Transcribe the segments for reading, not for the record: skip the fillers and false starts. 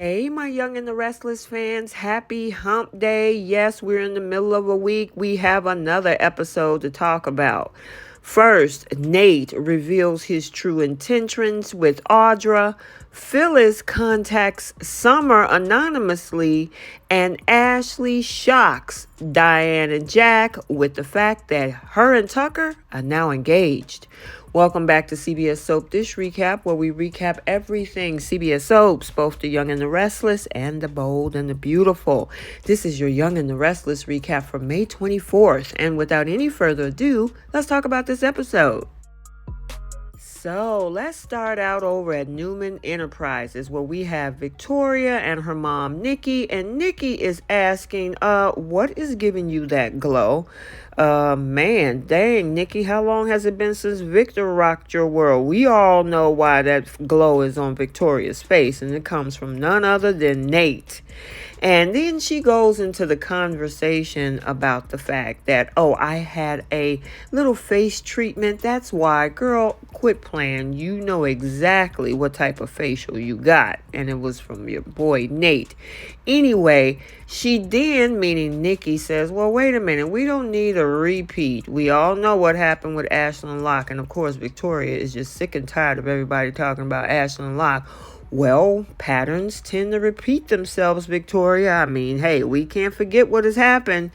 Hey, my Young and the Restless fans, happy hump day. Yes, we're in the middle of a week. We have another episode to talk about. First, Nate reveals his true intentions with Audra. Phyllis contacts Summer anonymously, and Ashley shocks Diane and Jack with the fact that her and Tucker are now engaged. Welcome back to CBS Soap Dish Recap, where we recap everything CBS Soaps, both the Young and the Restless and the Bold and the Beautiful. This is your Young and the Restless recap for May 24th. And without any further ado, let's talk about this episode. So let's start out over at Newman Enterprises, where we have Victoria and her mom, Nikki. And Nikki is asking, what is giving you that glow? Man, dang, Nikki, how long has it been since Victor rocked your world? We all know why that glow is on Victoria's face, and it comes from none other than Nate. And then she goes into the conversation about the fact that, I had a little face treatment. That's why. Girl, quit playing. You know exactly what type of facial you got. And it was from your boy, Nate. Anyway, she then, meaning Nikki, says, well, wait a minute. We don't need a repeat. We all know what happened with Ashlyn Locke. And, of course, Victoria is just sick and tired of everybody talking about Ashlyn Locke. Well, patterns tend to repeat themselves, Victoria. I mean, hey, we can't forget what has happened.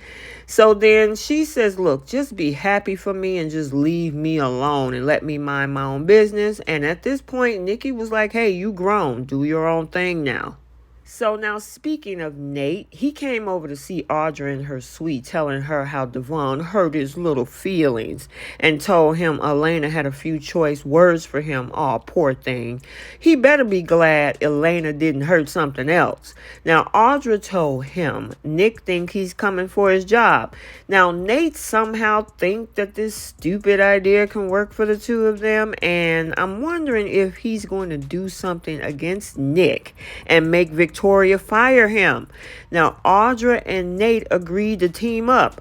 So then she says, look, just be happy for me and just leave me alone and let me mind my own business. And at this point, Nikki was like, hey, you grown. Do your own thing now. So now, speaking of Nate, he came over to see Audra in her suite, telling her how Devon hurt his little feelings and told him Elena had a few choice words for him. Aw, poor thing. He better be glad Elena didn't hurt something else. Now, Audra told him Nick think he's coming for his job. Now, Nate somehow think that this stupid idea can work for the two of them, and I'm wondering if he's going to do something against Nick and make Victoria fire him. Now, Audra and Nate agreed to team up.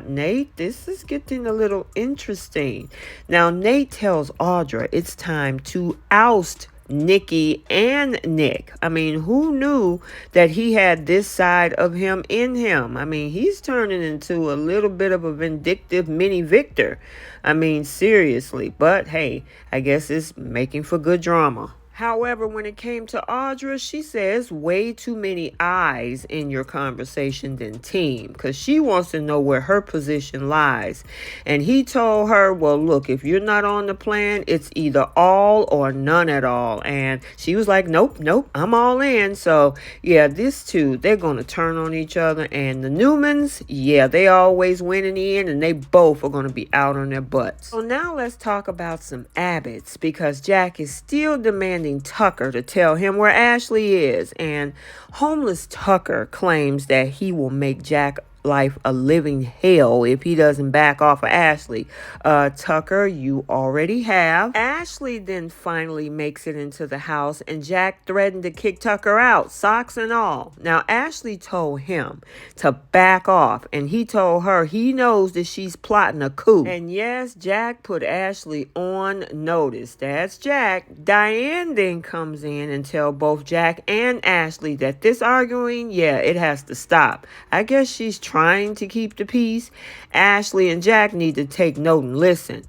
Nate, this is getting a little interesting. Now, Nate tells Audra it's time to oust Nikki and Nick. I mean, who knew that he had this side of him in him? I mean, he's turning into a little bit of a vindictive mini Victor. I mean, seriously. But hey, I guess it's making for good drama. However, when it came to Audra, she says way too many eyes in your conversation than team, because she wants to know where her position lies. And he told her, well, look, if you're not on the plan, it's either all or none at all. And she was like, nope, I'm all in. So yeah, these two, they're going to turn on each other. And the Newmans, yeah, they always win in the end, and they both are going to be out on their butts. So now let's talk about some Abbotts, because Jack is still demanding Tucker to tell him where Ashley is, and homeless Tucker claims that he will make Jack life a living hell if he doesn't back off of Ashley. Tucker, you already have. Ashley then finally makes it into the house, and Jack threatened to kick Tucker out, socks and all. Now, Ashley told him to back off, and he told her he knows that she's plotting a coup. And yes, Jack put Ashley on notice. That's Jack. Diane then comes in and tell both Jack and Ashley that this arguing, yeah, it has to stop. I guess she's trying to keep the peace. Ashley and Jack need to take note and listen.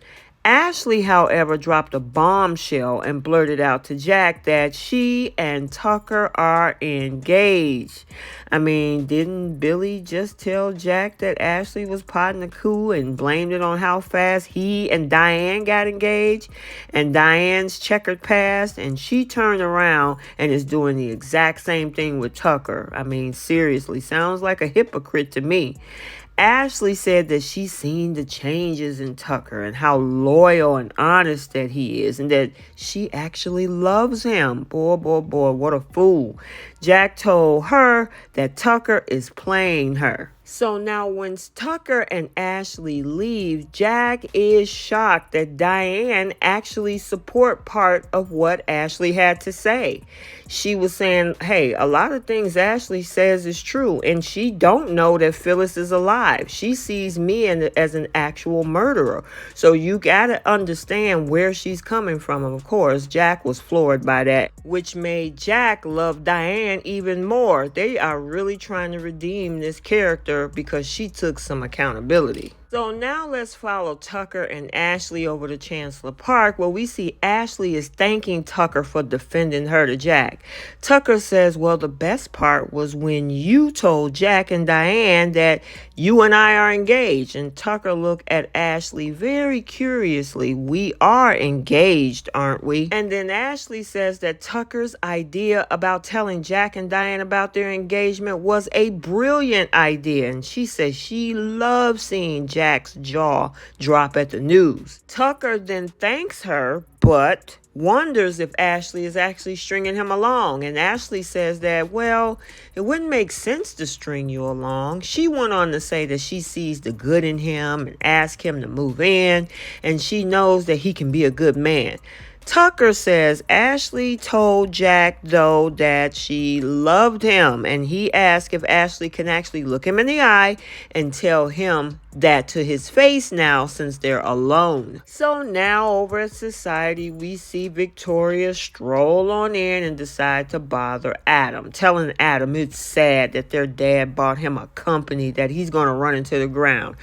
Ashley, however, dropped a bombshell and blurted out to Jack that she and Tucker are engaged. I mean, didn't Billy just tell Jack that Ashley was plotting a coup and blamed it on how fast he and Diane got engaged? And Diane's checkered past, and she turned around and is doing the exact same thing with Tucker. I mean, seriously, sounds like a hypocrite to me. Ashley said that she's seen the changes in Tucker and how loyal and honest that he is, and that she actually loves him. Boy, what a fool. Jack told her that Tucker is playing her. So now when Tucker and Ashley leave, Jack is shocked that Diane actually support part of what Ashley had to say. She was saying, hey, a lot of things Ashley says is true, and she don't know that Phyllis is alive. She sees me as an actual murderer. So you got to understand where she's coming from. And of course, Jack was floored by that, which made Jack love Diane even more. They are really trying to redeem this character because she took some accountability. So now let's follow Tucker and Ashley over to Chancellor Park, where we see Ashley is thanking Tucker for defending her to Jack. Tucker says, well, the best part was when you told Jack and Diane that you and I are engaged. And Tucker looked at Ashley very curiously. We are engaged, aren't we? And then Ashley says that Tucker's idea about telling Jack and Diane about their engagement was a brilliant idea. And she says she loves seeing Jack's jaw drop at the news. Tucker then thanks her, but wonders if Ashley is actually stringing him along. And Ashley says that, well, it wouldn't make sense to string you along. She went on to say that she sees the good in him and ask him to move in, and she knows that he can be a good man. Tucker says Ashley told Jack, though, that she loved him, and he asked if Ashley can actually look him in the eye and tell him that to his face now, since they're alone. So now over at Society, we see Victoria stroll on in and decide to bother Adam, telling Adam it's sad that their dad bought him a company that he's going to run into the ground.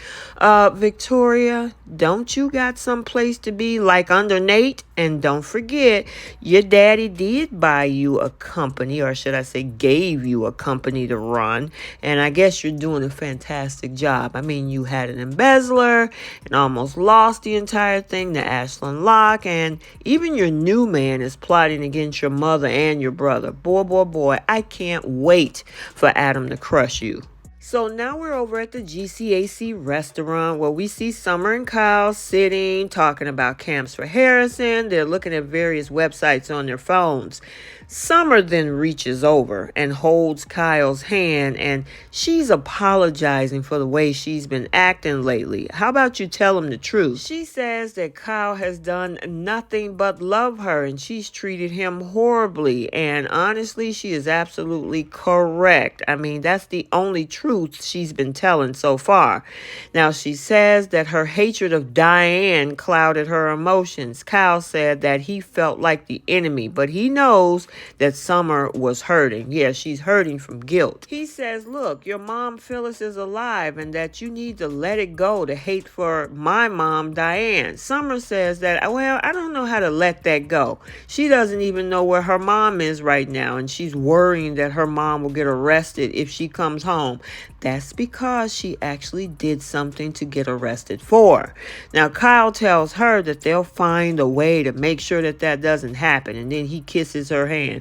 Victoria, don't you got some place to be like under Nate? And don't forget, your daddy did buy you a company, or should I say gave you a company to run. And I guess you're doing a fantastic job. I mean, you had an embezzler and almost lost the entire thing to Ashland Locke. And even your new man is plotting against your mother and your brother. Boy, I can't wait for Adam to crush you. So now we're over at the GCAC restaurant where we see Summer and Kyle sitting, talking about camps for Harrison. They're looking at various websites on their phones. Summer then reaches over and holds Kyle's hand, and she's apologizing for the way she's been acting lately. How about you tell him the truth? She says that Kyle has done nothing but love her, and she's treated him horribly. And honestly, she is absolutely correct. I mean, that's the only truth she's been telling so far. Now, she says that her hatred of Diane clouded her emotions. Kyle said that he felt like the enemy, but he knows that Summer was hurting. Yeah, she's hurting from guilt. He says, look, your mom Phyllis is alive and that you need to let it go, to hate for my mom Diane. Summer says that, well, I don't know how to let that go. She doesn't even know where her mom is right now, and she's worrying that her mom will get arrested if she comes home. That's because she actually did something to get arrested for. Now, Kyle tells her that they'll find a way to make sure that that doesn't happen, and then he kisses her hand.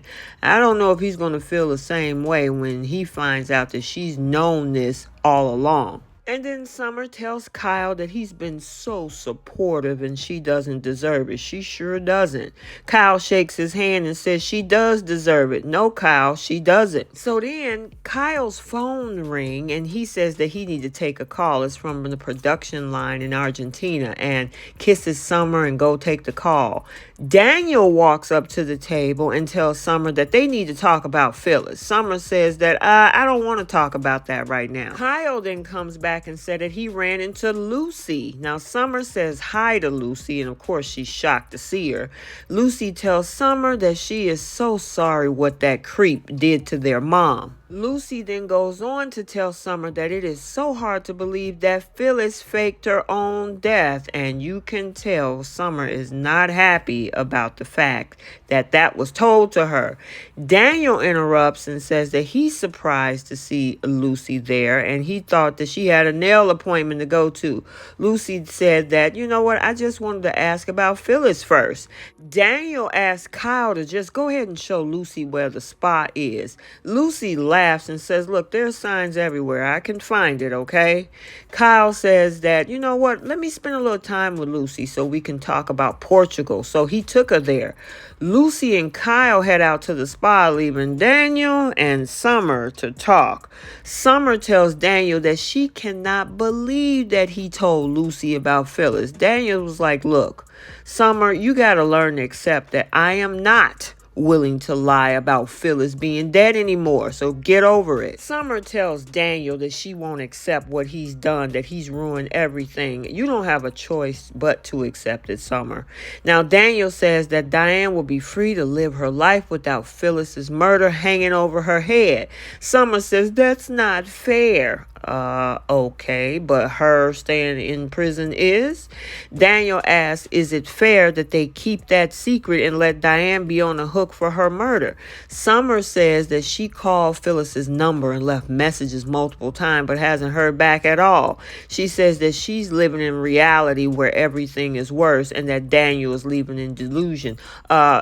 I don't know if he's going to feel the same way when he finds out that she's known this all along. And then Summer tells Kyle that he's been so supportive and she doesn't deserve it. She sure doesn't. Kyle shakes his hand and says she does deserve it. No, Kyle, she doesn't. So then Kyle's phone ring and he says that he needs to take a call. It's from the production line in Argentina, and kisses Summer and go take the call. Daniel walks up to the table and tells Summer that they need to talk about Phyllis. Summer says that, I don't want to talk about that right now. Kyle then comes back and said that he ran into Lucy. Now, Summer says hi to Lucy, and of course she's shocked to see her. Lucy tells Summer that she is so sorry what that creep did to their mom. Lucy then goes on to tell Summer that it is so hard to believe that Phyllis faked her own death, and you can tell Summer is not happy about the fact that that was told to her. Daniel interrupts and says that he's surprised to see Lucy there, and he thought that she had a nail appointment to go to. Lucy said that, you know what, I just wanted to ask about Phyllis first. Daniel asked Kyle to just go ahead and show Lucy where the spot is. Lucy laughed laughs and says, look, there's signs everywhere. I can find it, okay? Kyle says that, you know what, let me spend a little time with Lucy so we can talk about Portugal. So he took her there. Lucy and Kyle head out to the spa, leaving Daniel and Summer to talk. Summer tells Daniel that she cannot believe that he told Lucy about Phyllis. Daniel was like, look, Summer, you got to learn to accept that I am not willing to lie about Phyllis being dead anymore, so get over it. Summer tells Daniel that she won't accept what he's done, that he's ruined everything. You don't have a choice but to accept it, Summer. Now, Daniel says that Diane will be free to live her life without Phyllis's murder hanging over her head. Summer says that's not fair. Okay, but her staying in prison is? Daniel asks, is it fair that they keep that secret and let Diane be on the hook for her murder? Summer says that she called Phyllis's number and left messages multiple times but hasn't heard back at all. She says that she's living in reality where everything is worse and that Daniel is living in delusion.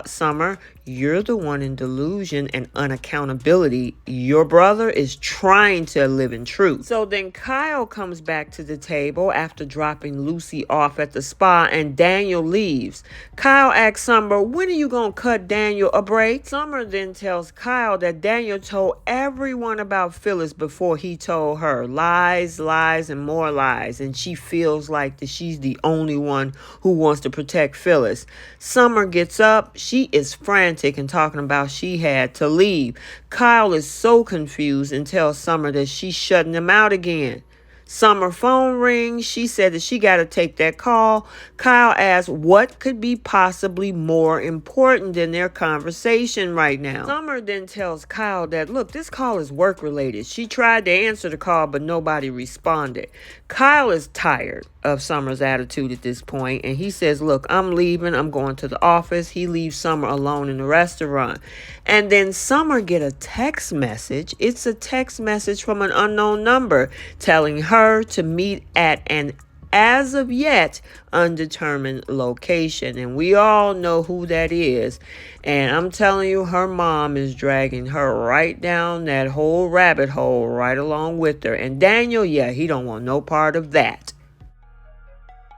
Summer, you're the one in delusion and unaccountability. Your brother is trying to live in truth. So then Kyle comes back to the table after dropping Lucy off at the spa and Daniel leaves. Kyle asks Summer, when are you going to cut Daniel a break? Summer then tells Kyle that Daniel told everyone about Phyllis before he told her. Lies, lies, and more lies. And she feels like that she's the only one who wants to protect Phyllis. Summer gets up. She is frantic and talking about she had to leave. Kyle is so confused and tells Summer that she's shutting him out again. Summer phone rings. She said that she got to take that call. Kyle asks what could be possibly more important than their conversation right now. Summer then tells Kyle that, look, this call is work related. She tried to answer the call, but nobody responded. Kyle is tired of Summer's attitude at this point, and he says, look, I'm leaving. I'm going to the office. He leaves Summer alone in the restaurant. And then Summer get a text message. It's a text message from an unknown number telling her to meet at an as of yet undetermined location. And we all know who that is. And I'm telling you, her mom is dragging her right down that whole rabbit hole right along with her. And Daniel, yeah, he don't want no part of that.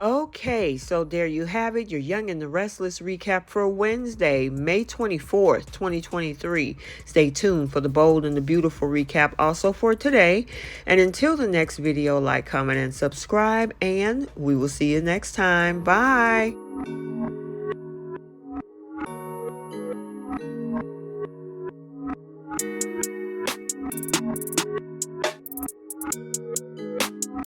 Okay, so there you have it, your Young and the Restless recap for Wednesday, May 24th, 2023. Stay tuned for the bold and the beautiful recap also for today. And until the next video, like, comment, and subscribe, and we will see you next time. Bye.